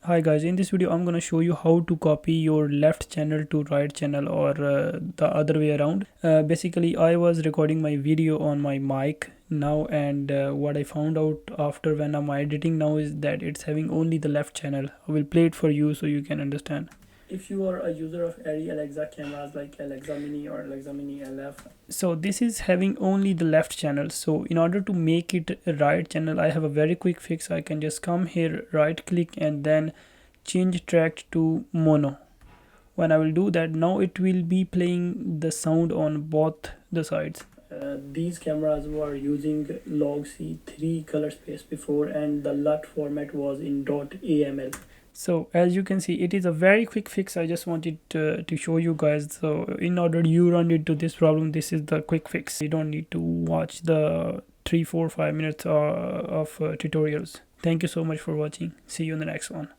Hi guys, in this video I'm gonna show you how to copy your left channel to right channel, or the other way around. Basically I was recording my video on my mic now, and what I found out after when I'm editing now is that it's having only the left channel. I will play it for you so you can understand. If you are a user of any Alexa cameras like Alexa Mini or Alexa Mini LF, so this is having only the left channel. So in order to make it a right channel, I have a very quick fix. I can just come here, right click, and then change track to mono. When I will do that, now it will be playing the sound on both the sides. These cameras were using log C3 color space before, and the LUT format was in .aml. So as you can see, it is a very quick fix. I just wanted to show you guys. So in order you run into this problem, this is the quick fix. You don't need to watch the 3 4 5 minutes of tutorials. Thank you so much for watching. See you in the next one.